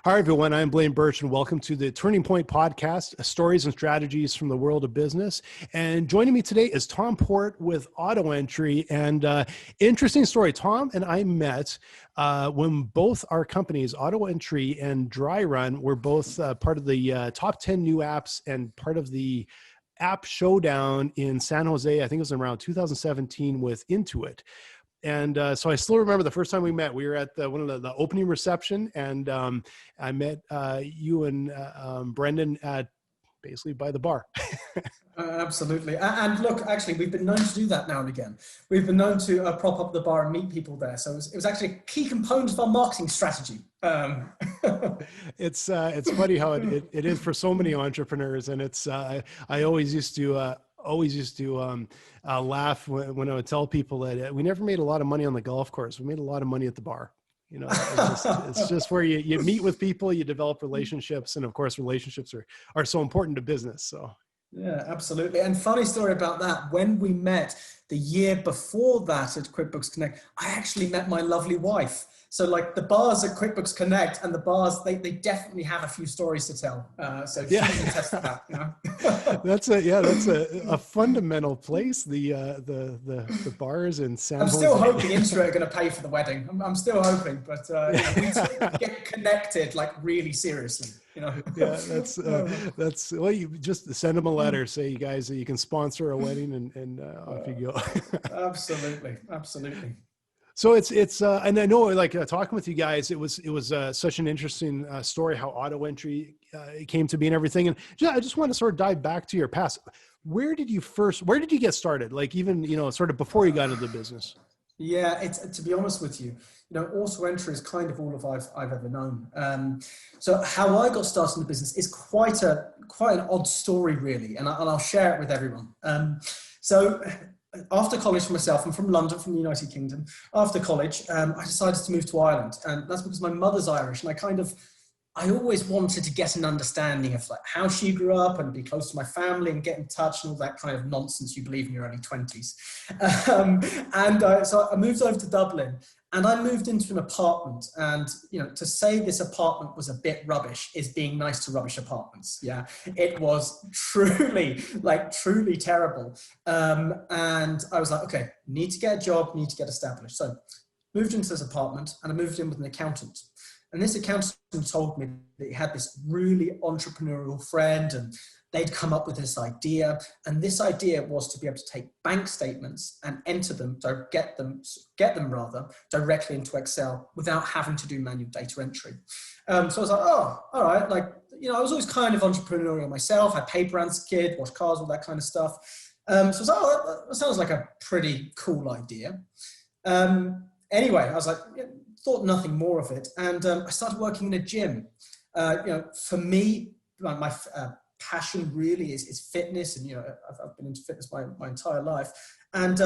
Hi, everyone. I'm Blaine Birch, and welcome to the Turning Point Podcast, stories and strategies from the world of business. And joining me today is Tom Port with AutoEntry. And interesting story. Tom and I met when both our companies, AutoEntry and Dryrun, were both part of the top 10 new apps and part of the app showdown in San Jose. I think it was around 2017 with Intuit. And so I still remember the first time we met. We were at one of the opening reception, and I met you and Brendan at basically by the bar. Absolutely. And look, actually, we've been known to do that now and again. We've been known to prop up the bar and meet people there. So it was actually a key component of our marketing strategy. It's funny how it is for so many entrepreneurs, and it's I always used to laugh when I would tell people that we never made a lot of money on the golf course. We made a lot of money at the bar. You know, it's just where you meet with people, you develop relationships, and of course, relationships are so important to business. So. Yeah, absolutely. And funny story about that. When we met the year before that at QuickBooks Connect, I actually met my lovely wife. So like the bars at QuickBooks Connect and the bars, they definitely have a few stories to tell. So she can attest to that. You know? That's a fundamental place. The bars in San Jose. I'm still hoping Intuit are going to pay for the wedding. I'm still hoping, but we get connected like really seriously. You know? Yeah, that's well. You just send them a letter, say you guys you can sponsor a wedding, and off you go. Absolutely. So it's and I know like talking with you guys, it was such an interesting story how AutoEntry came to be and everything. And I just want to sort of dive back to your past. Where did you get started? Like even sort of before you got into the business. Yeah, it's to be honest with you, AutoEntry is kind of all of I've ever known. So how I got started in the business is quite an odd story, really, and I'll share it with everyone. So after college for myself, I'm from London, from the United Kingdom. After college, I decided to move to Ireland, and that's because my mother's Irish, and I always wanted to get an understanding of like how she grew up and be close to my family and get in touch and all that kind of nonsense you believe in your early 20s. So I moved over to Dublin, and I moved into an apartment. And to say this apartment was a bit rubbish is being nice to rubbish apartments. Yeah, it was truly terrible. And I was like, okay, need to get a job, need to get established. So moved into this apartment, and I moved in with an accountant. And this accountant told me that he had this really entrepreneurial friend, and they'd come up with this idea. And this idea was to be able to take bank statements and enter them, get them directly into Excel without having to do manual data entry. So I was like, oh, all right. I was always kind of entrepreneurial myself. I paper rounds as a kid, washed cars, all that kind of stuff. So I was like, oh, that sounds like a pretty cool idea. Anyway, I was like, thought nothing more of it. And I started working in a gym. For me, my passion really is fitness. And, I've been into fitness my entire life. And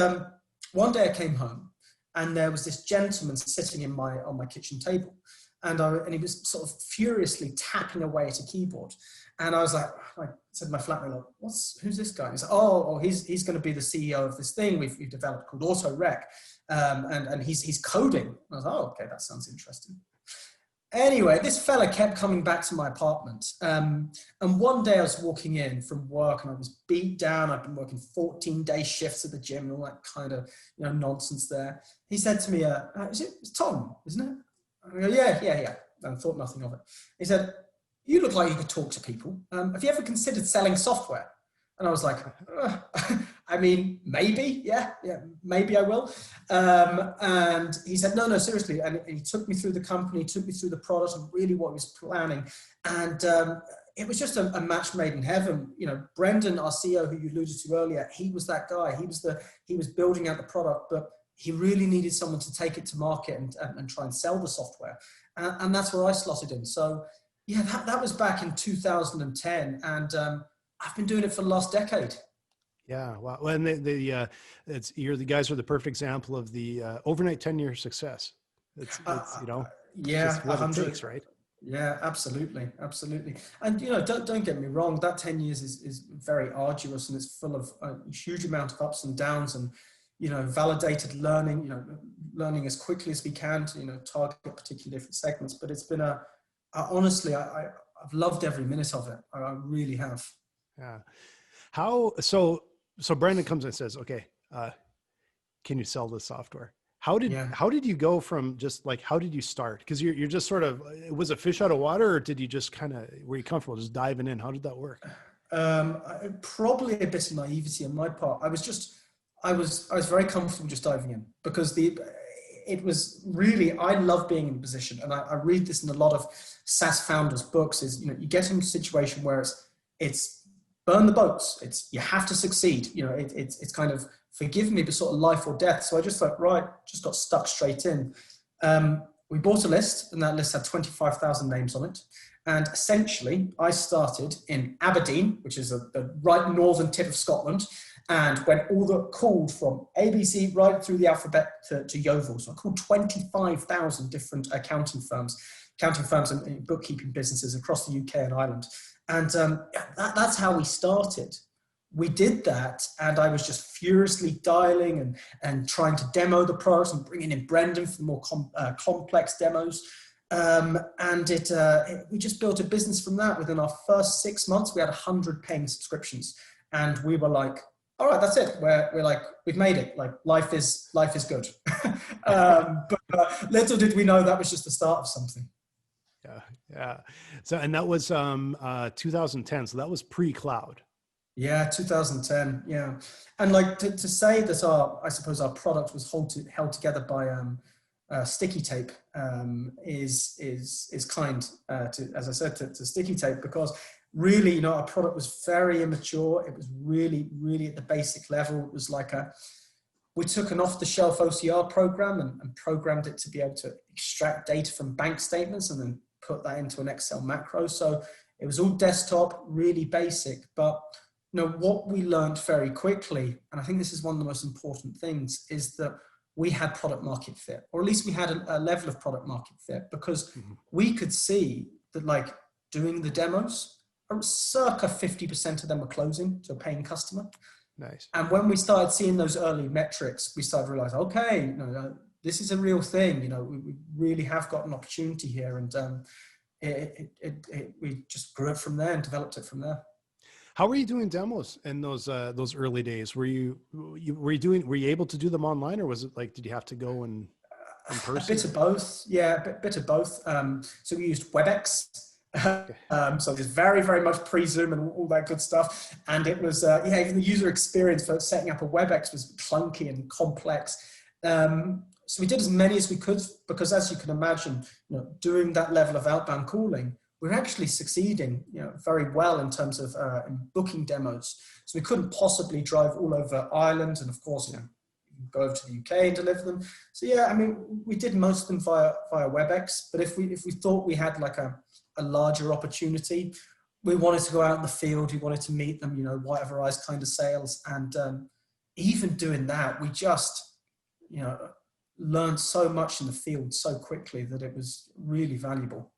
one day I came home, and there was this gentleman sitting on my kitchen table. And he was sort of furiously tapping away at a keyboard. And I was like, I said to my flatmate, who's this guy? He's like, he's going to be the CEO of this thing we've developed called AutoRec. And he's coding. And I was like, okay, that sounds interesting. Anyway, this fella kept coming back to my apartment. And one day I was walking in from work, and I was beat down. I'd been working 14-day shifts at the gym and all that kind of nonsense there. He said to me, it's Tom, isn't it? I go, yeah. And thought nothing of it. He said, you look like you could talk to people. Have you ever considered selling software? And I was like, maybe, yeah, maybe I will. And he said, no, seriously. And he took me through the company, took me through the product and really what he was planning. And it was just a match made in heaven. Brendan, our CEO, who you alluded to earlier, he was that guy. He was building out the product, but he really needed someone to take it to market and try and sell the software. And that's where I slotted in. So yeah, that was back in 2010. And I've been doing it for the last decade. Yeah, wow. Well, and the guys are the perfect example of the overnight 10-year success. It's just what it takes, right? Yeah, absolutely. And don't get me wrong, that 10 years is very arduous, and it's full of a huge amount of ups and downs, and validated learning, learning as quickly as we can to target particular different segments. But it's been a honestly, I've loved every minute of it. I really have. Yeah. So Brandon comes and says, okay, can you sell this software? Yeah. How did you go from just like, how did you start? Because you're just sort of, was it fish out of water, or did you just kind of, were you comfortable just diving in? How did that work? Probably a bit of naivety on my part. I was very comfortable just diving in, because it was really, I love being in a position, and I read this in a lot of SaaS founders books, is, you get into a situation where it's burn the boats. You have to succeed. It's kind of, forgive me, but sort of life or death. So I just thought, right, just got stuck straight in. We bought a list, and that list had 25,000 names on it. And essentially, I started in Aberdeen, which is the right northern tip of Scotland, and went called from ABC right through the alphabet to Yeovil. So I called 25,000 different accounting firms and bookkeeping businesses across the UK and Ireland. And that's how we started. We did that, and I was just furiously dialing and trying to demo the products and bringing in Brendan for the more complex demos. We just built a business from that. Within our first 6 months, we had 100 paying subscriptions, and we were like, all right, that's it. We're like, we've made it. Like, life is good. But little did we know that was just the start of something. Yeah. So, and that was 2010. So that was pre-cloud. Yeah, 2010. Yeah. And like to say that I suppose our product was held together by sticky tape is kind to, as I said, to sticky tape, because really, our product was very immature. It was really, really at the basic level. It was like we took an off-the-shelf OCR program and programmed it to be able to extract data from bank statements and then put that into an Excel macro. So it was all desktop, really basic. But what we learned very quickly, and I think this is one of the most important things, is that we had product market fit, or at least we had a level of product market fit, because we could see that, like, doing the demos, circa 50% of them were closing to a paying customer. Nice. And when we started seeing those early metrics, we started realizing, okay, this is a real thing. We really have got an opportunity here, and we just grew it from there and developed it from there. How were you doing demos in those early days? Were you able to do them online, or was it like, did you have to go in person? A bit of both. Yeah, a bit of both. So we used WebEx. So it was very, very much pre-Zoom and all that good stuff. And it was, even the user experience for setting up a WebEx was clunky and complex. So we did as many as we could, because as you can imagine, doing that level of outbound calling, we're actually succeeding, very well in terms of in booking demos. So we couldn't possibly drive all over Ireland, and of course, go over to the UK and deliver them. So we did most of them via WebEx. But if we thought we had like a larger opportunity, we wanted to go out in the field. We wanted to meet them, white over eyes kind of sales. And even doing that, we just, learned so much in the field so quickly that it was really valuable.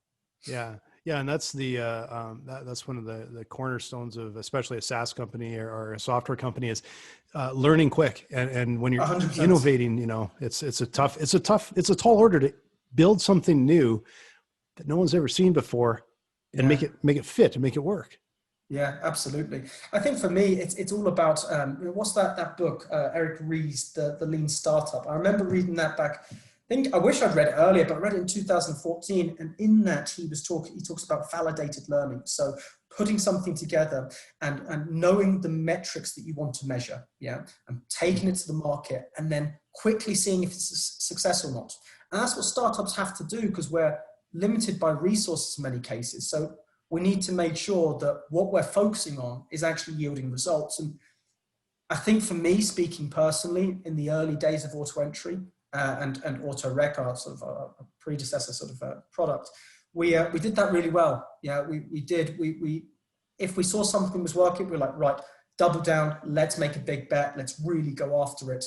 Yeah. Yeah, and that's that's one of the cornerstones of especially a SaaS company or a software company is learning quick. And when you're 100%. innovating, it's a tall order to build something new that no one's ever seen before and make it fit and make it work. Yeah, absolutely. I think for me, it's all about what's that book, Eric Ries, the Lean Startup. I remember reading that back. I wish I'd read it earlier, but I read it in 2014. And in that, he talks about validated learning. So putting something together and knowing the metrics that you want to measure, and taking it to the market and then quickly seeing if it's a success or not. And that's what startups have to do, because we're limited by resources in many cases. So we need to make sure that what we're focusing on is actually yielding results. And I think for me, speaking personally, in the early days of AutoEntry, and AutoRec, our sort of a predecessor sort of product, we did that really well. We did. If we saw something was working, we were like, right, double down, let's make a big bet, let's really go after it.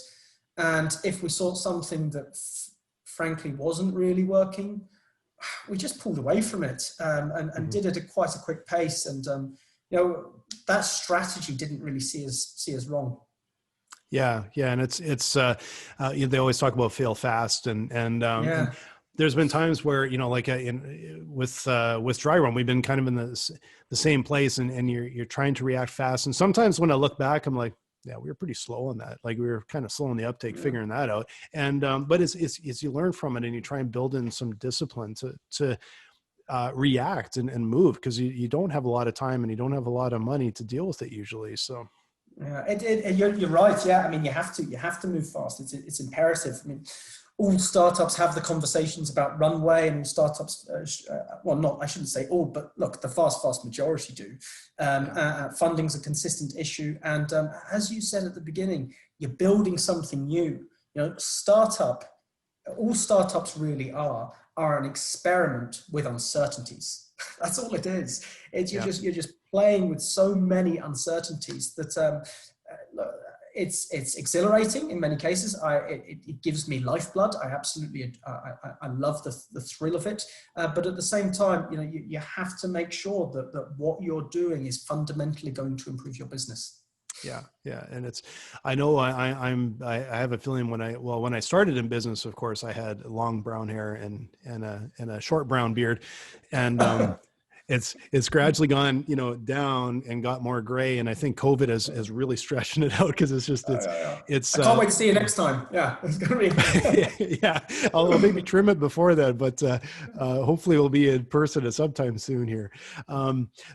And if we saw something that frankly wasn't really working, we just pulled away from it and did it at quite a quick pace. And that strategy didn't really see us wrong. Yeah. And it's they always talk about fail fast and there's been times where, you know, like with Dryrun, we've been kind of in the same place, and you're trying to react fast. And sometimes when I look back, I'm like, yeah, we were pretty slow on that. Like we were kind of slow on the uptake, figuring that out. And, but it's you learn from it, and you try and build in some discipline to react and move, because you don't have a lot of time and you don't have a lot of money to deal with it usually. So. Yeah, you're right. Yeah, I mean, you have to move fast. It's imperative. I mean, all startups have the conversations about runway, and startups, I shouldn't say all, but look, the vast majority do. Funding's a consistent issue, and as you said at the beginning, you're building something new. You know, all startups really are an experiment with uncertainties. That's all it is. You're just playing with so many uncertainties that it's exhilarating in many cases. It gives me lifeblood. I love the thrill of it. But at the same time, you know, you have to make sure that what you're doing is fundamentally going to improve your business. Yeah. And I know I have a feeling when I started in business, of course, I had long brown hair and a short brown beard, and it's gradually gone, you know, down and got more gray. And I think COVID has really stretched it out, because it's I can't wait to see you next time. Yeah, it's gonna be. Yeah, I'll maybe trim it before that, but hopefully we'll be in person at sometime soon here.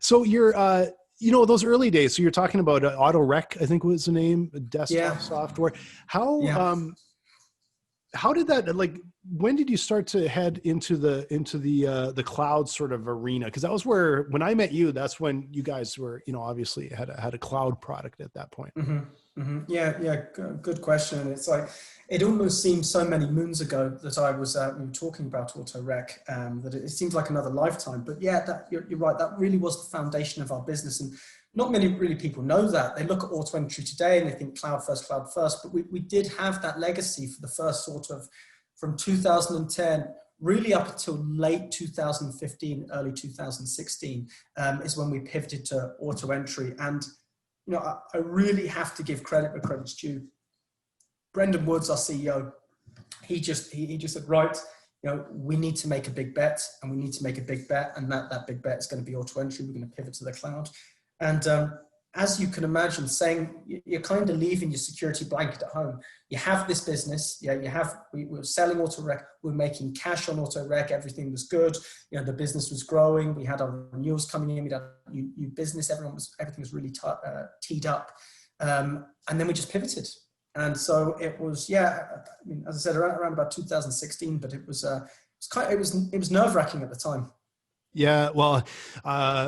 So you're you know, those early days, so you're talking about AutoRec, I think was the name, desktop software. How did that, like, when did you start to head into the cloud sort of arena? Because that was where, when I met you, that's when you guys were, you know, obviously had a cloud product at that point. Mm-hmm. Mm-hmm. Yeah. Good question. It's like, it almost seems so many moons ago that we were talking about AutoRec, that it seems like another lifetime. But yeah, you're right. That really was the foundation of our business. And not many really people know that. They look at AutoEntry today and they think cloud first. But we did have that legacy for the first sort of, from 2010 really up until late 2015, early 2016 is when we pivoted to AutoEntry. And you know, I really have to give credit where credit's due. Brendan Woods, our CEO, he just said, right, you know, we need to make a big bet, and we need to make a big bet, and that big bet is going to be AutoEntry. We're going to pivot to the cloud. And as you can imagine, you're kind of leaving your security blanket at home. You have this business, we were selling AutoRec, we were making cash on AutoRec, everything was good, you know, the business was growing, we had our renewals coming in, we had new business, everything was really teed up. And then we just pivoted. And so it was, I mean, as I said, around about 2016, but it was nerve-wracking at the time. Yeah, well,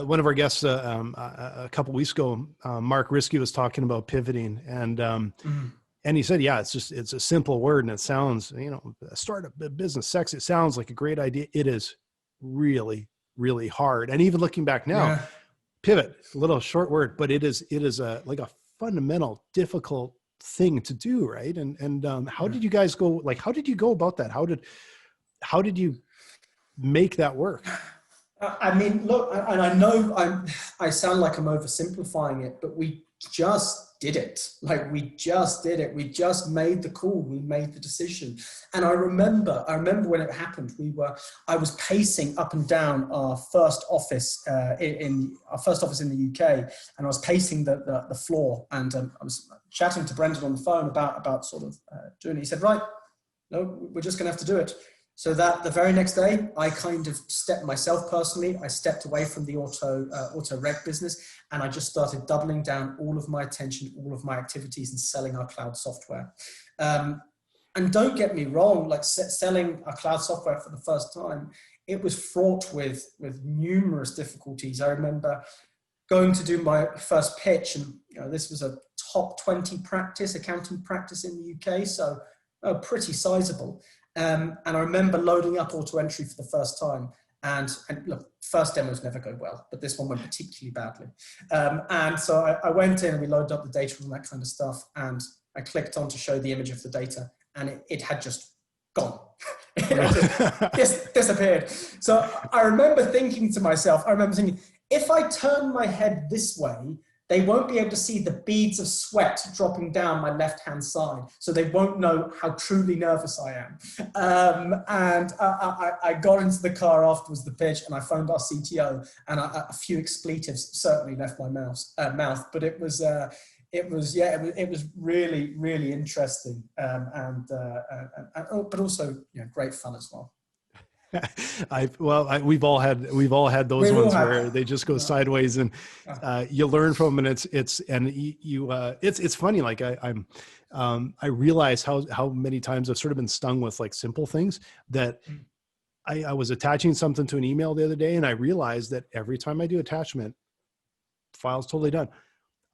one of our guests a couple of weeks ago, Mark Risky, was talking about pivoting, and he said, yeah, it's a simple word, and it sounds, you know, start a business sexy. It sounds like a great idea. It is really, really hard. And even looking back now, pivot, a little short word, but it is like a fundamental, difficult thing to do, right? And how did you guys go? Like, how did you go about that? How did you make that work? I mean, look, and I know I sound like I'm oversimplifying it, but we just did it. Like, we just did it. We just made the call. We made the decision. And I remember when it happened, I was pacing up and down our first office in the UK, and I was pacing the floor, and I was chatting to Brendan on the phone about sort of doing it. He said, right, no, we're just going to have to do it. So that the very next day, I kind of stepped away from the AutoRec business, and I just started doubling down all of my attention, all of my activities, and selling our cloud software. And don't get me wrong, like selling our cloud software for the first time, it was fraught with numerous difficulties. I remember going to do my first pitch, and you know, this was a top 20 accounting practice in the UK, so pretty sizable. And I remember loading up AutoEntry for the first time, and look, first demos never go well, but this one went particularly badly. And so I went in and we loaded up the data and that kind of stuff, and I clicked on to show the image of the data, and it had just gone. It had just disappeared. So I remember thinking to myself, if I turn my head this way, they won't be able to see the beads of sweat dropping down my left-hand side. So they won't know how truly nervous I am. I got into the car afterwards, the pitch, and I phoned our CTO, and a few expletives certainly left my mouth, but it was really, really interesting. But also, great fun as well. We've all had those ones where they just go sideways, and you learn from them, and it's funny. Like I realize how many times I've sort of been stung with like simple things that I was attaching something to an email the other day, and I realized that every time I do attachment, file's totally done.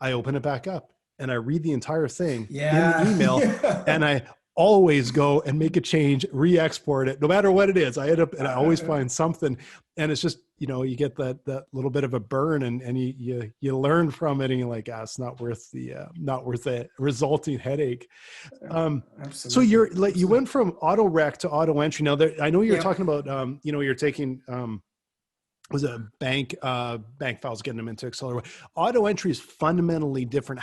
I open it back up and I read the entire thing in the email, and I always go and make a change, re-export it, no matter what it is. I end up, and I always find something, and it's just, you get that little bit of a burn, and you learn from it, and you're like, it's not worth the resulting headache. So you went from AutoRec to AutoEntry. Now I know you're talking about, you're taking, was it bank files, getting them into Excel. AutoEntry is fundamentally different.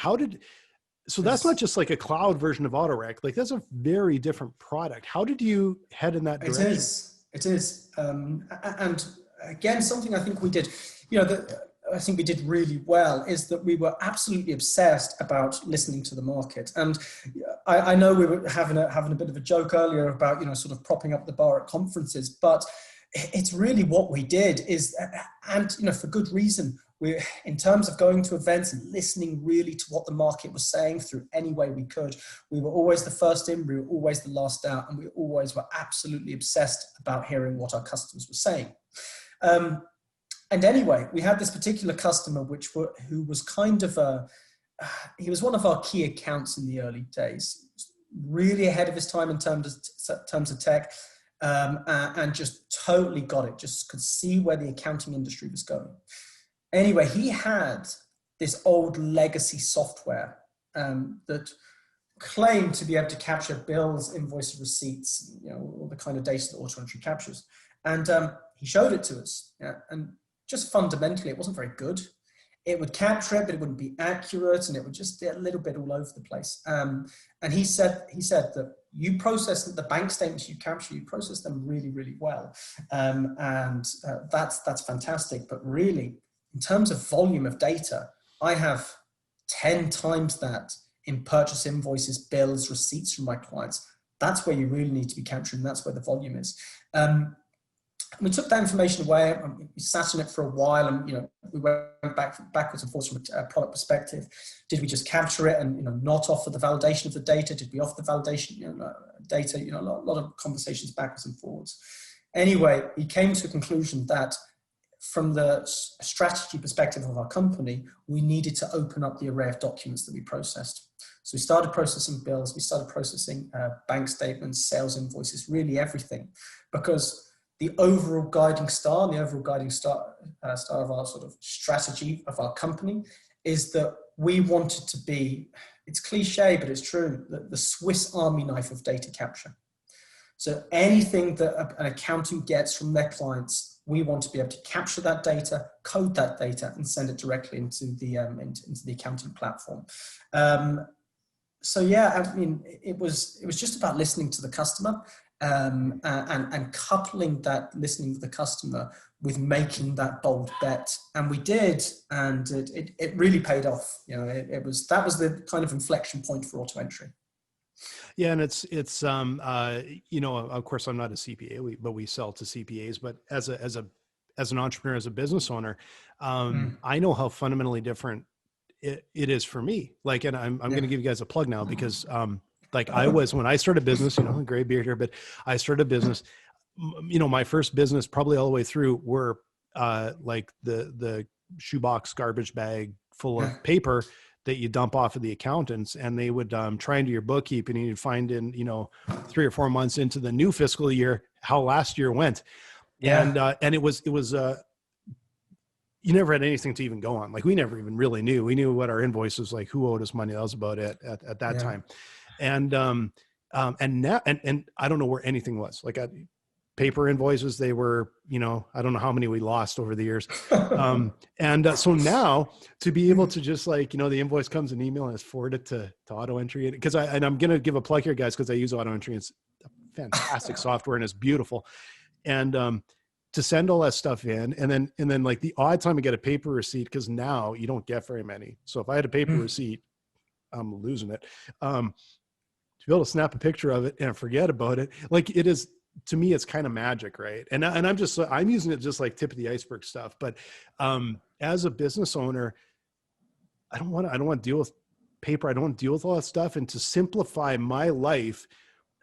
So that's not just like a cloud version of AutoRec. Like, that's a very different product. How did you head in that direction? It is. And again, something I think we did, I think we did really well, is that we were absolutely obsessed about listening to the market. And I know we were having a bit of a joke earlier about, sort of propping up the bar at conferences, but it's really what we did and for good reason. In terms of going to events and listening really to what the market was saying through any way we could, we were always the first in, we were always the last out, and we always were absolutely obsessed about hearing what our customers were saying. And anyway, we had this particular customer who was kind of he was one of our key accounts in the early days, really ahead of his time in terms of tech, and just totally got it, just could see where the accounting industry was going. Anyway, he had this old legacy software that claimed to be able to capture bills, invoices, receipts, all the kind of data that AutoEntry captures. And he showed it to us. And just fundamentally, it wasn't very good. It would capture it, but it wouldn't be accurate, and it would just be a little bit all over the place. And he said that you process the bank statements you capture, you process them really, really well. That's fantastic. But really, in terms of volume of data, I have 10 times that in purchase invoices, bills, receipts from my clients. That's where you really need to be capturing. That's where the volume is. We took that information away, and we sat on it for a while, and we went backwards and forwards from a product perspective. Did we just capture it and not offer the validation of the data? Did we offer the validation data? A lot of conversations backwards and forwards. Anyway, we came to a conclusion that from the strategy perspective of our company, we needed to open up the array of documents that we processed. So we started processing bills, we started processing bank statements, sales invoices, really everything, because the overall guiding star of our sort of strategy of our company is that we wanted to be, it's cliche, but it's true, the Swiss Army knife of data capture. So anything that an accountant gets from their clients, we want to be able to capture that data, code that data, and send it directly into the accounting platform. So yeah, I mean, it was just about listening to the customer, and coupling that listening to the customer with making that bold bet, and we did, and it really paid off. That was the kind of inflection point for AutoEntry. Yeah, and it's of course I'm not a CPA, but we sell to CPAs. But as an entrepreneur, as a business owner, I know how fundamentally different it is for me. Like, and I'm going to give you guys a plug now, because like I was, when I started business, gray beard here, but I started a business, my first business probably all the way through were like the shoebox garbage bag full of paper that you dump off of the accountants, and they would try and do your bookkeeping, and you'd find in, 3 or 4 months into the new fiscal year, how last year went. Yeah. And it was you never had anything to even go on. Like, we never even really knew. We knew what our invoices, like who owed us money. That was about it at that time. And now, and I don't know where anything was. Like, paper invoices. They were, I don't know how many we lost over the years. So now to be able to just like, the invoice comes in email and it's forwarded to AutoEntry, because I'm going to give a plug here, guys, because I use AutoEntry. It's fantastic software and it's beautiful. And to send all that stuff in, and then like the odd time I get a paper receipt, because now you don't get very many. So if I had a paper receipt, I'm losing it. To be able to snap a picture of it and forget about it, like it is, to me, it's kind of magic, right? And I'm using it just like tip of the iceberg stuff. But as a business owner, I don't want to deal with paper. I don't want to deal with all that stuff. And to simplify my life,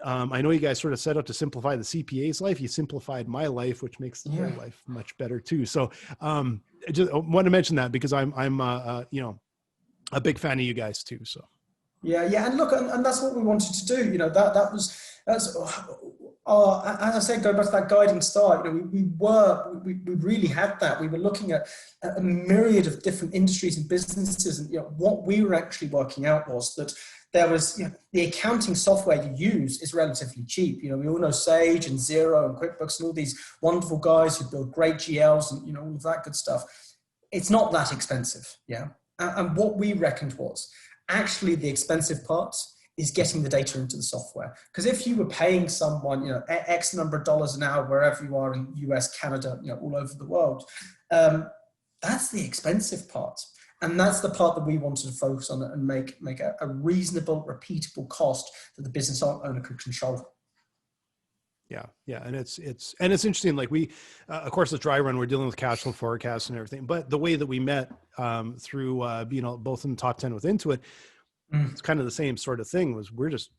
I know you guys sort of set out to simplify the CPA's life. You simplified my life, which makes their life much better too. So I just want to mention that because I'm a big fan of you guys too. So. Yeah. And look, and that's what we wanted to do. That's as I said, go back to that guiding star. We really had that. We were looking at a myriad of different industries and businesses, and what we were actually working out was that there was, the accounting software you use is relatively cheap. We all know Sage and Xero and QuickBooks and all these wonderful guys who build great GLs and all of that good stuff. It's not that expensive, yeah. And what we reckoned was actually the expensive part is getting the data into the software. Because if you were paying someone, X number of dollars an hour wherever you are in US, Canada, all over the world, that's the expensive part. And that's the part that we wanted to focus on and make a reasonable, repeatable cost that the business owner could control. Yeah. And it's interesting. Like we, of course, the Dryrun, we're dealing with cash flow forecasts and everything, but the way that we met through, both in the top 10 with Intuit, it's kind of the same sort of thing. We're just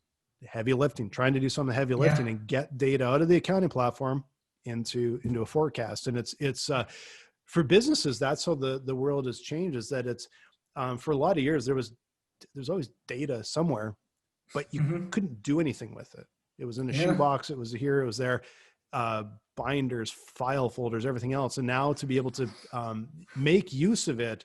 heavy lifting, trying to do some heavy lifting and get data out of the accounting platform into a forecast. And it's for businesses, that's how the world has changed, is that it's for a lot of years, there's always data somewhere, but you couldn't do anything with it. It was in a shoebox. It was here, it was there, binders, file folders, everything else. And now to be able to make use of it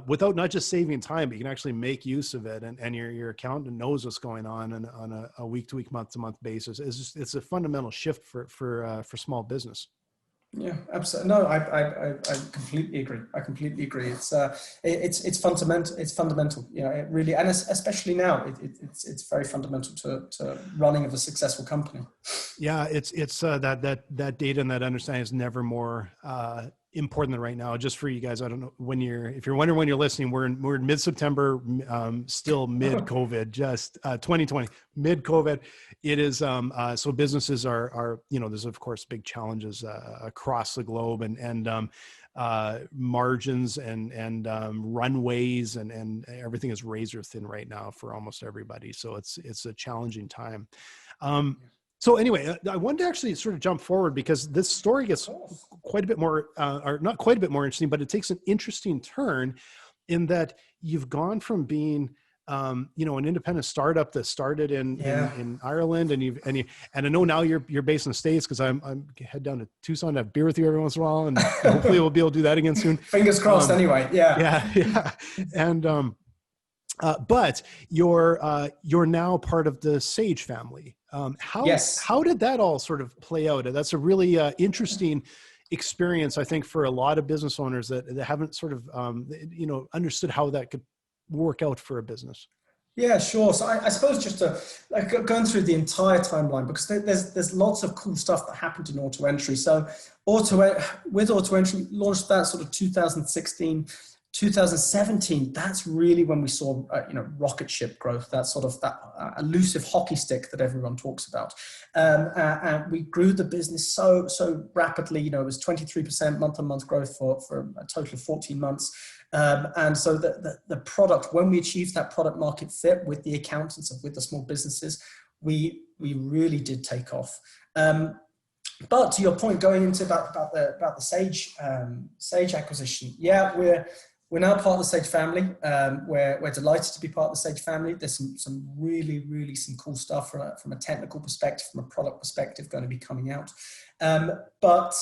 without not just saving time, but you can actually make use of it. And your accountant knows what's going on a week to week, month to month basis. It's a fundamental shift for small business. Yeah, absolutely. No, I completely agree. It's fundamental. It's fundamental. It really, and especially now, it's very fundamental to running of a successful company. Yeah, it's that data and that understanding is never more important than right now. Just for you guys, I don't know if you're wondering when you're listening, we're in mid-September, still mid-COVID, just 2020, mid-COVID. It is so businesses are there's of course big challenges across the globe, and margins and runways and everything is razor thin right now for almost everybody. So it's a challenging time. So anyway, I wanted to actually sort of jump forward because this story gets quite a bit more, or not quite a bit more interesting, but it takes an interesting turn in that you've gone from being, an independent startup that started in Ireland, and I know now you're based in the States, because I'm head down to Tucson to have beer with you every once in a while, and hopefully we'll be able to do that again soon. Fingers crossed. Anyway, yeah, and but you're now part of the Sage family. How did that all sort of play out? That's a really interesting experience, I think, for a lot of business owners that haven't sort of understood how that could work out for a business. Yeah, sure. So I suppose just to going through the entire timeline, because there's lots of cool stuff that happened in AutoEntry. So with AutoEntry launched that sort of 2016. 2017, that's really when we saw rocket ship growth, that sort of that elusive hockey stick that everyone talks about, and we grew the business so rapidly. It was 23% month-on-month growth for a total of 14 months, and so the product, when we achieved that product market fit with the accountants and with the small businesses, we really did take off. But to your point, going into about the Sage acquisition, we're now part of the Sage family. We're delighted to be part of the Sage family. There's some really some cool stuff from a technical perspective, from a product perspective, going to be coming out. But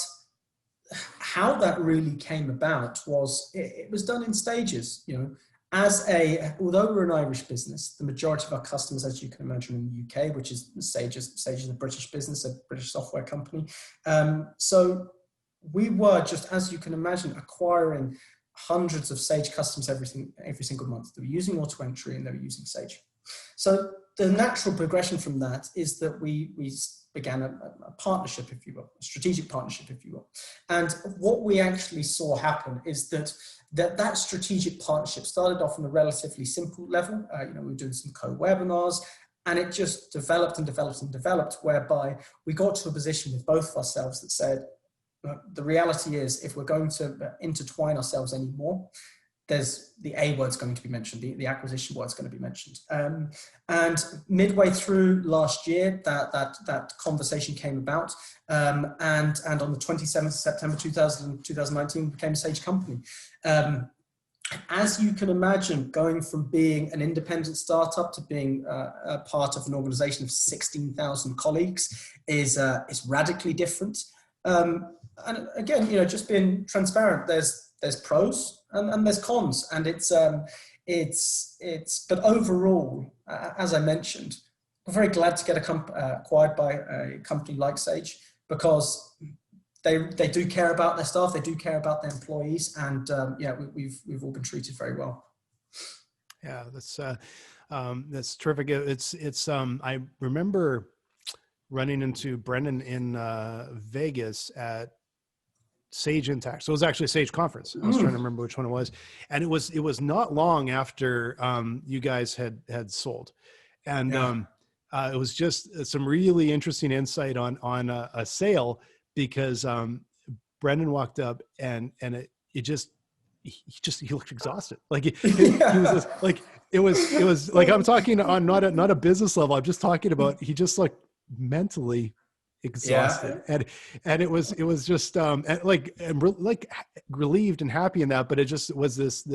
how that really came about was it was done in stages. although we're an Irish business, the majority of our customers, as you can imagine, in the UK, which is Sage is a British business, a British software company. So we were, just as you can imagine, acquiring hundreds of Sage customers every single month. They were using AutoEntry and they were using Sage. So the natural progression from that is that we began a partnership, if you will, a strategic partnership, if you will. And what we actually saw happen is that strategic partnership started off on a relatively simple level. We were doing some co-webinars, and it just developed and developed and developed, whereby we got to a position with both of ourselves that said, the reality is, if we're going to intertwine ourselves anymore, there's the A word's going to be mentioned, the acquisition word's going to be mentioned. And midway through last year, that conversation came about. And on the 27th of September 2019, we became a Sage company. As you can imagine, going from being an independent startup to being a part of an organization of 16,000 colleagues is radically different. And again, just being transparent, there's pros and there's cons, and but overall, as I mentioned, we're very glad to get acquired by a company like Sage, because they do care about their staff, they do care about their employees, and we've all been treated very well. Yeah, that's terrific. It's I remember running into Brendan in Vegas at Sage Intact. So it was actually a Sage conference. I was trying to remember which one it was. And it was not long after you guys had sold. And it was just some really interesting insight on a sale, because Brendan walked up and he looked exhausted. Like he was just, like, it was like, I'm talking on not a business level. I'm just talking about, he just looked mentally exhausted. And it was just relieved and happy in that, but it just was this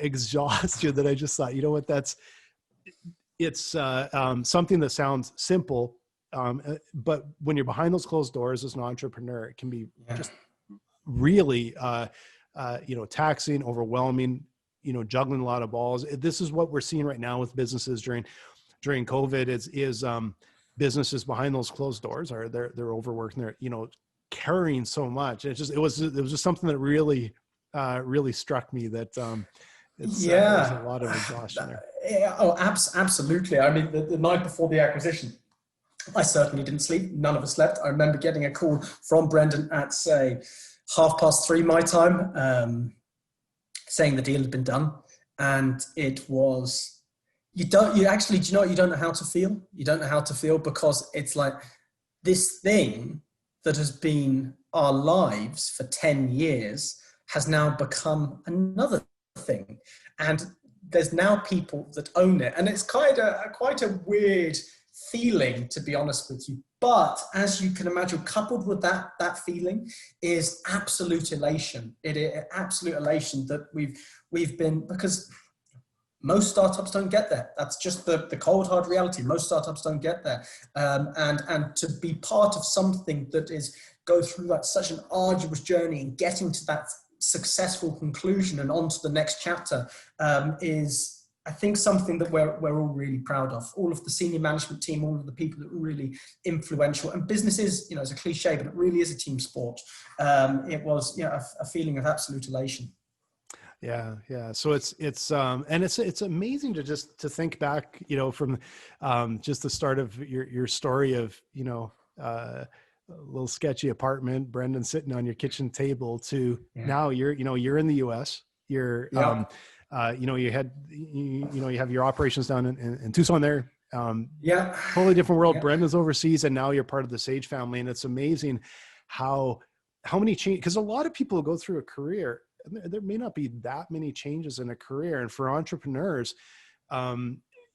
exhaustion that I just thought, you know what, it's something that sounds simple, but when you're behind those closed doors as an entrepreneur, it can be just really taxing, overwhelming, juggling a lot of balls. This is what we're seeing right now with businesses during COVID is businesses behind those closed doors they're overworked, and they're carrying so much. It was just something that really struck me, that there's a lot of exhaustion there. Absolutely. I mean, the night before the acquisition, I certainly didn't sleep. None of us slept. I remember getting a call from Brendan at, say, 3:30 my time, saying the deal had been done, and it was. You don't know how to feel. You don't know how to feel, because it's like this thing that has been our lives for 10 years has now become another thing. And there's now people that own it. And it's quite a weird feeling, to be honest with you. But as you can imagine, coupled with that feeling is absolute elation. It is absolute elation that we've been, because most startups don't get there. That's just the cold, hard reality. Most startups don't get there. And to be part of something that go through such an arduous journey and getting to that successful conclusion and on to the next chapter is, I think, something that we're all really proud of. All of the senior management team, all of the people that are really influential. And business is, it's a cliche, but it really is a team sport. It was a feeling of absolute elation. Yeah. So it's amazing to think back, from just the start of your story of, a little sketchy apartment, Brendan sitting on your kitchen table, to now you're in the US. You're you have your operations down in Tucson there. Totally different world. Brendan's overseas, and now you're part of the Sage family. And it's amazing how many changes, because a lot of people go through a career, there may not be that many changes in a career. And for entrepreneurs,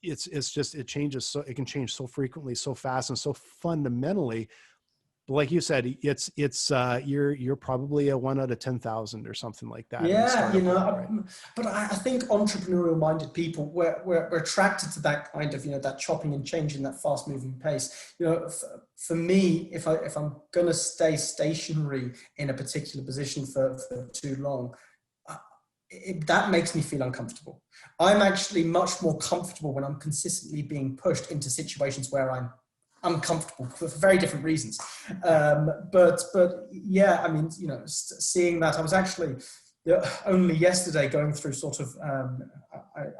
it changes. So it can change so frequently, so fast, and so fundamentally. But like you said, you're probably a 1 out of 10,000 or something like that. But I think entrepreneurial minded people, we're attracted to that kind of, that chopping and changing, that fast moving pace. For me, if I'm going to stay stationary in a particular position for too long, that makes me feel uncomfortable. I'm actually much more comfortable when I'm consistently being pushed into situations where I'm uncomfortable for very different reasons. But yeah, I mean, seeing that, I was actually only yesterday going through sort of,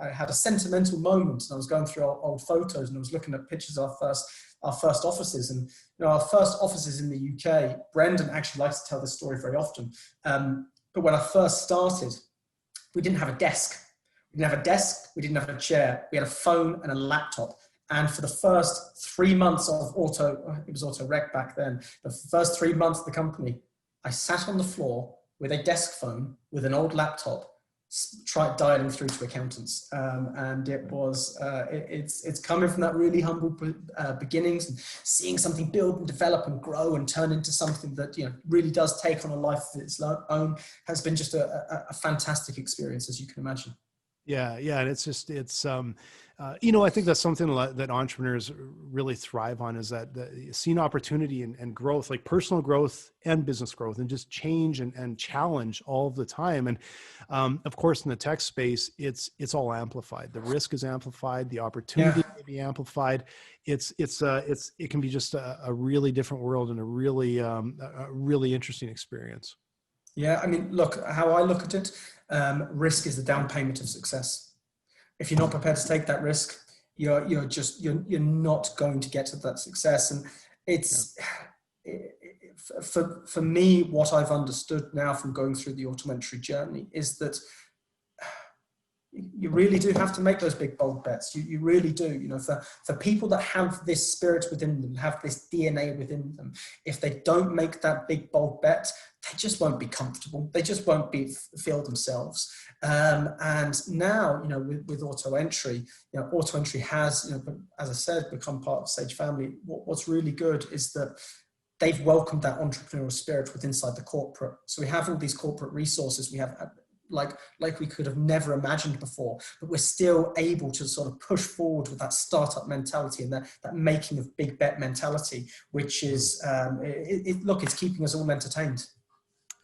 I had a sentimental moment, and I was going through old photos, and I was looking at pictures of our first offices. And our first offices in the UK, Brendan actually likes to tell this story very often. But when I first started, we didn't have a desk. We didn't have a desk, we didn't have a chair. We had a phone and a laptop. And for the first 3 months of it was AutoRec back then, the first 3 months of the company, I sat on the floor with a desk phone, with an old laptop, tried dialing through to accountants. And it was, it's coming from that really humble beginnings, and seeing something build and develop and grow and turn into something that, really does take on a life of its own, has been just a fantastic experience, as you can imagine. Yeah. And I think that's something that entrepreneurs really thrive on, is that seeing opportunity and growth, like personal growth and business growth, and just change and challenge all of the time. And of course, in the tech space, it's all amplified. The risk is amplified. The opportunity may be amplified. It can be just a really different world, and a really interesting experience. Yeah, I mean, look, how I look at it, risk is the down payment of success. If you're not prepared to take that risk, you're not going to get to that success. And it's for me, what I've understood now from going through the AutoEntry journey is that you really do have to make those big bold bets. You really do. For people that have this spirit within them, have this DNA within them, if they don't make that big bold bet, they just won't be comfortable. They just won't feel themselves. And now, with AutoEntry, AutoEntry has, as I said, become part of the Sage family. What's really good is that they've welcomed that entrepreneurial spirit within inside the corporate. So we have all these corporate resources. We have like we could have never imagined before, but we're still able to sort of push forward with that startup mentality and that making of big bet mentality, which is, it's keeping us all entertained.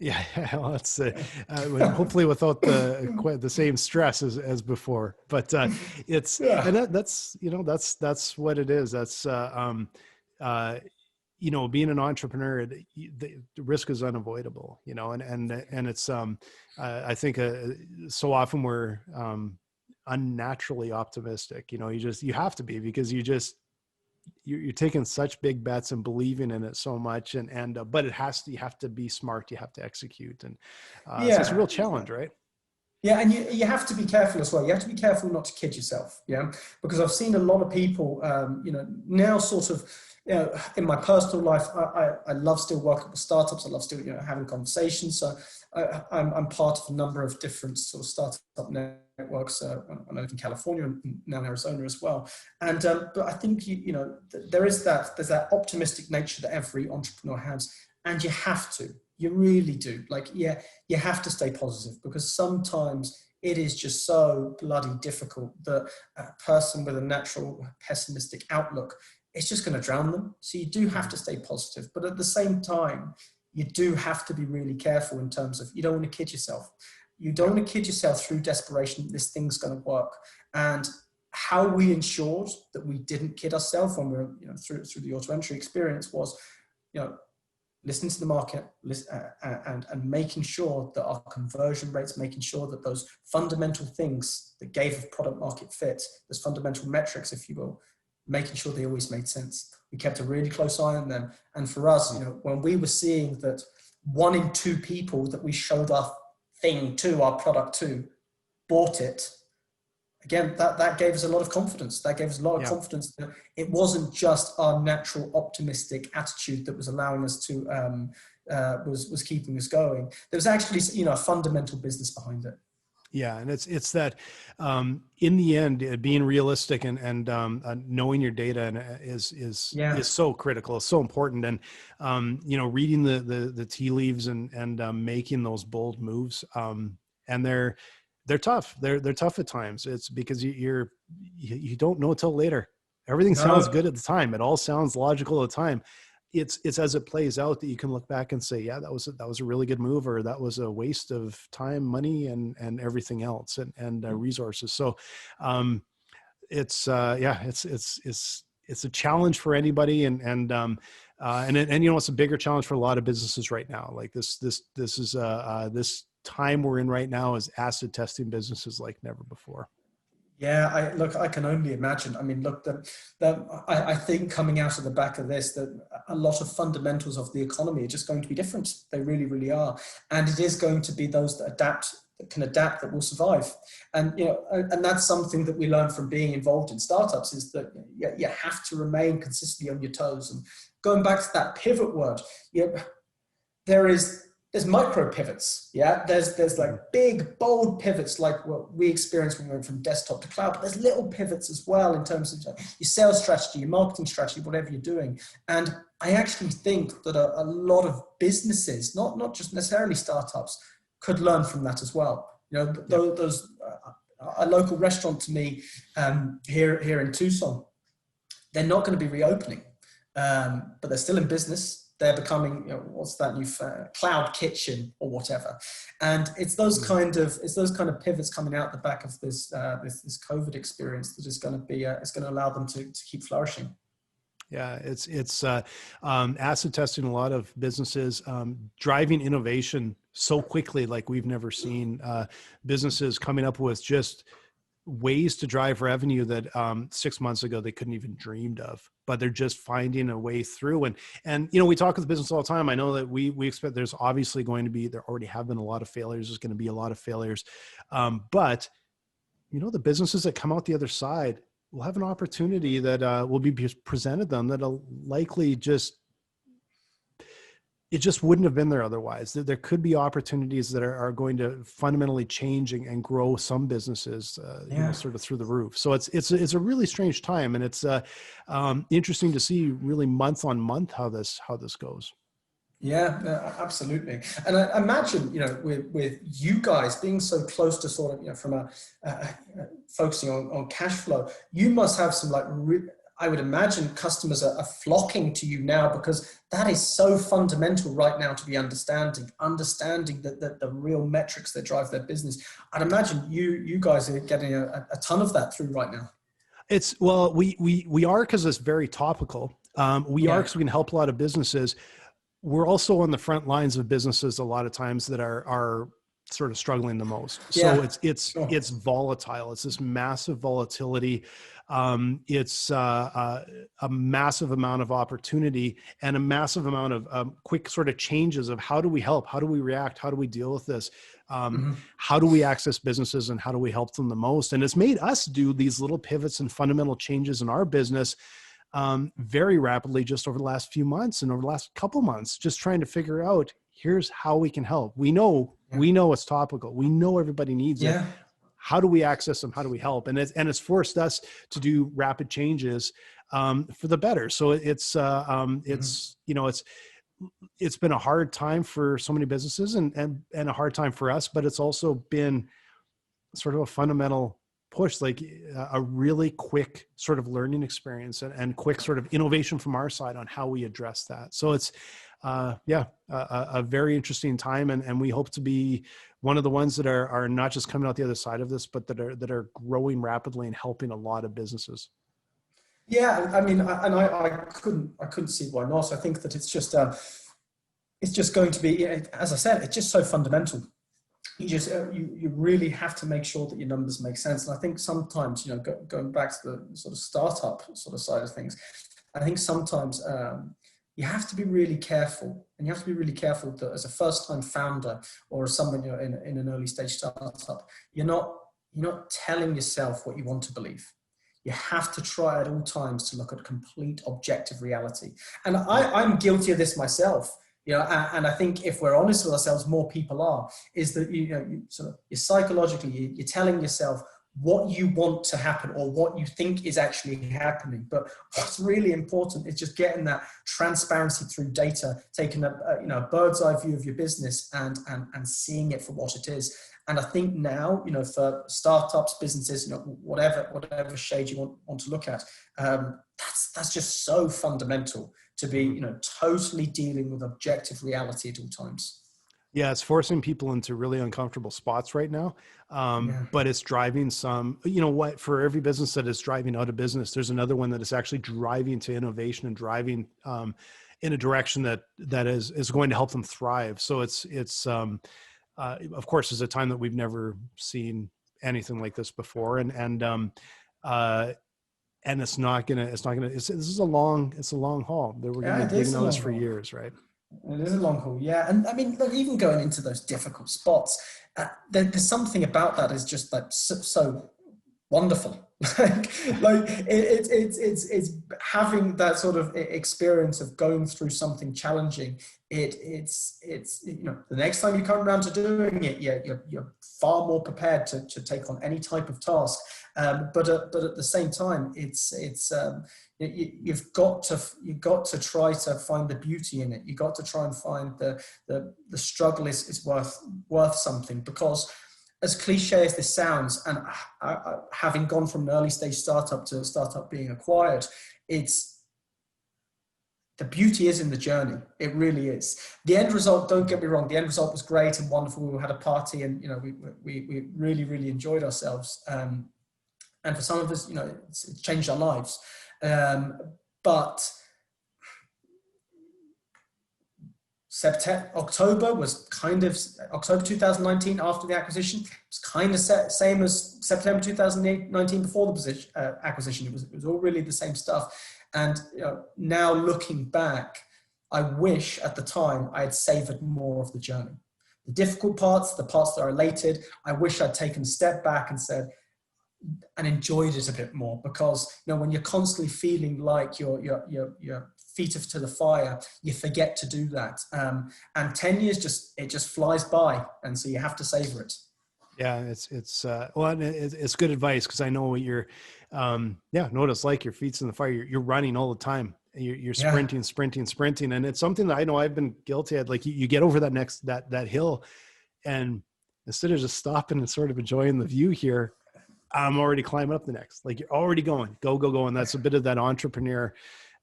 Yeah, well, that's hopefully without the same stress as before. But it's and that's what it is. That's being an entrepreneur, the risk is unavoidable. And it's I think so often we're unnaturally optimistic. You have to be, because you're taking such big bets and believing in it so much, but you have to be smart, you have to execute, and so it's a real challenge, right? Yeah, and you have to be careful as well. You have to be careful not to kid yourself, because I've seen a lot of people, now sort of, in my personal life, I love still working with startups. I love still, having conversations. So I'm part of a number of different sort of startup networks. I live in California and now in Arizona as well. And but I think there's that optimistic nature that every entrepreneur has, and you have to. You really do. You have to stay positive, because sometimes it is just so bloody difficult that a person with a natural pessimistic outlook, it's just going to drown them. So you do have to stay positive. But at the same time, you do have to be really careful in terms of, you don't want to kid yourself. You don't want to kid yourself through desperation that this thing's going to work. And how we ensured that we didn't kid ourselves when we were, through the AutoEntry experience was, listening to the market, and making sure that our conversion rates, making sure that those fundamental things that gave a product market fit, those fundamental metrics, if you will, making sure they always made sense. We kept a really close eye on them. And for us, when we were seeing that 1 in 2 people that we showed our thing to, our product to, bought it, again, that gave us a lot of confidence. That gave us a lot of confidence that it wasn't just our natural optimistic attitude that was allowing us to, was keeping us going. There was actually, a fundamental business behind it. Yeah. And it's that, in the end, being realistic and knowing your data is so critical. It's so important. And, reading the tea leaves and making those bold moves, and they're tough. They're tough at times. It's because you don't know till later. Everything sounds good at the time. It all sounds logical at the time. it's as it plays out that you can look back and say, yeah, that was a really good move, or that was a waste of time, money, and everything else, and resources. So it's a challenge for anybody, and it's a bigger challenge for a lot of businesses right now. Like this is time we're in right now is acid testing businesses like never before. Yeah, I can only imagine. I mean, look, I think coming out of the back of this, that a lot of fundamentals of the economy are just going to be different. They really, really are. And it is going to be those that can adapt, that will survive. And, and that's something that we learn from being involved in startups, is that you have to remain consistently on your toes. And going back to that pivot word, there's micro pivots. Yeah. There's like big, bold pivots, like what we experienced when we went from desktop to cloud, but there's little pivots as well in terms of your sales strategy, your marketing strategy, whatever you're doing. And I actually think that a lot of businesses, not just necessarily startups, could learn from that as well. Those a local restaurant to me here in Tucson, they're not going to be reopening, but they're still in business. They're becoming, what's that new cloud kitchen or whatever, and it's those kind of pivots coming out the back of this COVID experience that is going to be it's going to allow them to keep flourishing. Yeah, it's acid testing a lot of businesses, driving innovation so quickly like we've never seen. Businesses coming up with just ways to drive revenue that 6 months ago they couldn't even dreamed of, but they're just finding a way through. And we talk with business all the time. I know that we expect there's obviously going to be, there already have been a lot of failures. There's going to be a lot of failures. But the businesses that come out the other side will have an opportunity that will be presented them that'll likely it just wouldn't have been there otherwise. There could be opportunities that are going to fundamentally change and grow some businesses, sort of through the roof. So it's a really strange time, and it's interesting to see really month on month how this goes. Yeah, absolutely. And I imagine, with you guys being so close to sort of, from focusing on cash flow, you must have some I would imagine customers are flocking to you now, because that is so fundamental right now to be understanding the real metrics that drive their business. I'd imagine you guys are getting a ton of that through right now. We are, because it's very topical. We are because we can help a lot of businesses. We're also on the front lines of businesses a lot of times that are sort of struggling the most. So it's volatile. It's this massive volatility. It's a massive amount of opportunity and a massive amount of quick sort of changes of how do we help? How do we react? How do we deal with this? How do we access businesses, and how do we help them the most? And it's made us do these little pivots and fundamental changes in our business very rapidly just over the last few months and over the last couple months, just trying to figure out, here's how we can help. We know it's topical. We know everybody needs it. How do we access them? How do we help? And it's forced us to do rapid changes for the better. So it's been a hard time for so many businesses and a hard time for us, but it's also been sort of a fundamental push, like a really quick sort of learning experience and quick sort of innovation from our side on how we address that. So it's, a very interesting time. And we hope to be one of the ones that are not just coming out the other side of this, but that are growing rapidly and helping a lot of businesses. Yeah. I mean, I couldn't see why not. I think that it's just going to be, as I said, it's just so fundamental. You really have to make sure that your numbers make sense. And I think sometimes, going back to the sort of startup sort of side of things, I think sometimes you have to be really careful, and you have to be really careful that as a first-time founder or as someone in an early stage startup, you're not telling yourself what you want to believe. You have to try at all times to look at complete objective reality. And I'm guilty of this myself. And I think if we're honest with ourselves, more people are, is that, you're psychologically, you're telling yourself what you want to happen or what you think is actually happening. But what's really important is just getting that transparency through data, taking a bird's eye view of your business and seeing it for what it is. And I think now, for startups, businesses, whatever shade you want to look at, that's just so fundamental to be, you know, totally dealing with objective reality at all times. Yeah, it's forcing people into really uncomfortable spots right now. But it's driving some, you know what, for every business that is driving out of business, there's another one that is actually driving to innovation and driving in a direction that is going to help them thrive. So it's of course, it's a time that we've never seen anything like this before. And this is a long haul that we're going to be digging on this for years, right? It is a long haul, yeah. And I mean, look, even going into those difficult spots, there's something about that is just like so wonderful. It's having that sort of experience of going through something challenging. It's you know, the next time you come around to doing it, you're far more prepared to take on any type of task. But at the same time, you've got to try to find the beauty in it. You've got to try and find the struggle is worth something, because as cliche as this sounds, and having gone from an early stage startup to a startup being acquired, the beauty is in the journey. It really is. The end result, don't get me wrong, the end result was great and wonderful. We had a party and, you know, we really, really enjoyed ourselves. And for some of us, you know, it's changed our lives. But October 2019 after the acquisition. It was kind of same as September 2019 before the acquisition. It was all really the same stuff. And you know, now looking back, I wish at the time I had savored more of the journey. The difficult parts, the parts that are elated, I wish I'd taken a step back and said, and enjoyed it a bit more, because you know, when you're constantly feeling like your feet to the fire, you forget to do that. And 10 years just flies by, and so you have to savor it. Yeah, it's good advice, because I know what you're know what it's like. Your feet's in the fire. You're running all the time. You're sprinting, and it's something that I know I've been guilty of. Like you get over that hill, and instead of just stopping and sort of enjoying the view here, I'm already climbing up the next. Like you're already going, go. And that's a bit of that entrepreneur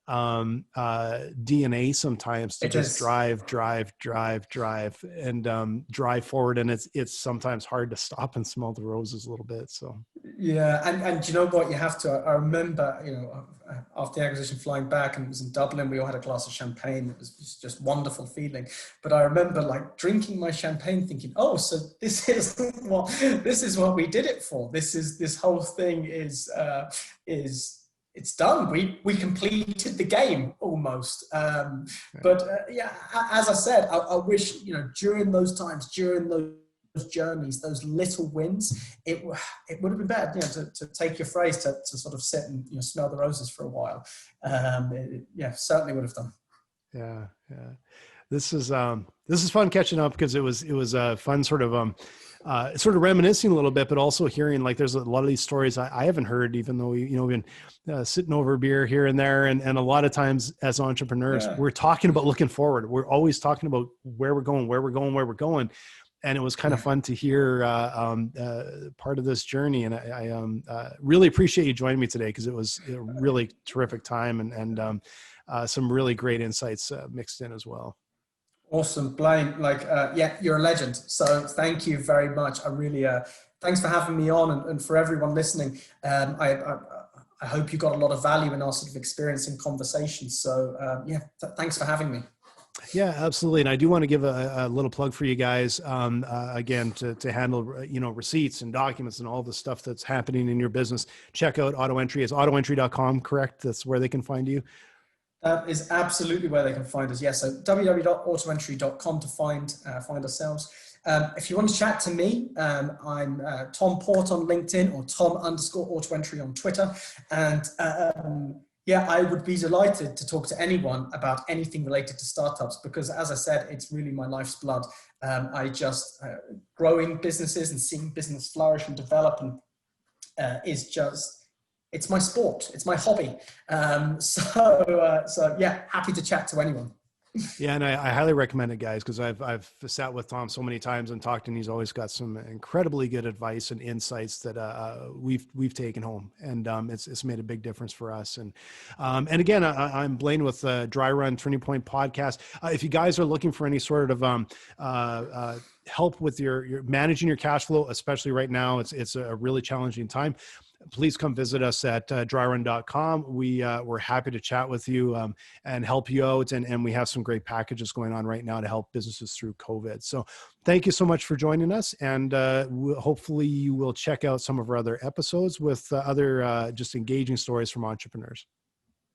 DNA sometimes, to just drive and drive forward. And it's sometimes hard to stop and smell the roses a little bit. So yeah, and you know what, you have to, I remember, you know, after the acquisition, flying back, and it was in Dublin, we all had a glass of champagne. It was just wonderful feeling. But I remember like drinking my champagne thinking, oh, so this is what we did it for. This whole thing is it's done. We completed the game almost. But yeah, as I said, I wish, you know, during those times, during those journeys, those little wins, it would have been better, you know, to take your phrase, to sort of sit and, you know, smell the roses for a while. Certainly would have done. Yeah. This is fun catching up, because it was fun sort of reminiscing a little bit, but also hearing, like, there's a lot of these stories I haven't heard, even though we've been sitting over a beer here and there. And a lot of times as entrepreneurs, we're talking about looking forward. We're always talking about where we're going. And it was kind of fun to hear part of this journey. And I really appreciate you joining me today, because it was a really terrific time, and some really great insights mixed in as well. Awesome, Blaine. You're a legend. So thank you very much. I really, thanks for having me on, and for everyone listening. I hope you got a lot of value in our sort of experience and conversation. So thanks for having me. Yeah, absolutely. And I do want to give a little plug for you guys, again, to handle, receipts and documents and all the stuff that's happening in your business. Check out AutoEntry. It's autoentry.com, correct? That's where they can find you. That is absolutely where they can find us. Yeah, so www.autoentry.com to find ourselves. If you want to chat to me, I'm Tom Port on LinkedIn, or Tom_AutoEntry on Twitter. And I would be delighted to talk to anyone about anything related to startups, because, as I said, it's really my life's blood. I just growing businesses and seeing business flourish and develop, and it's my sport. It's my hobby. Happy to chat to anyone. Yeah, and I highly recommend it, guys, because I've sat with Tom so many times and talked, and he's always got some incredibly good advice and insights that we've taken home, and it's made a big difference for us. And again, I'm Blaine with Dryrun Turning Point Podcast. If you guys are looking for any sort of help with your managing your cash flow, especially right now, it's a really challenging time, please come visit us at dryrun.com. We're happy to chat with you and help you out. And we have some great packages going on right now to help businesses through COVID. So thank you so much for joining us. And hopefully you will check out some of our other episodes with other just engaging stories from entrepreneurs.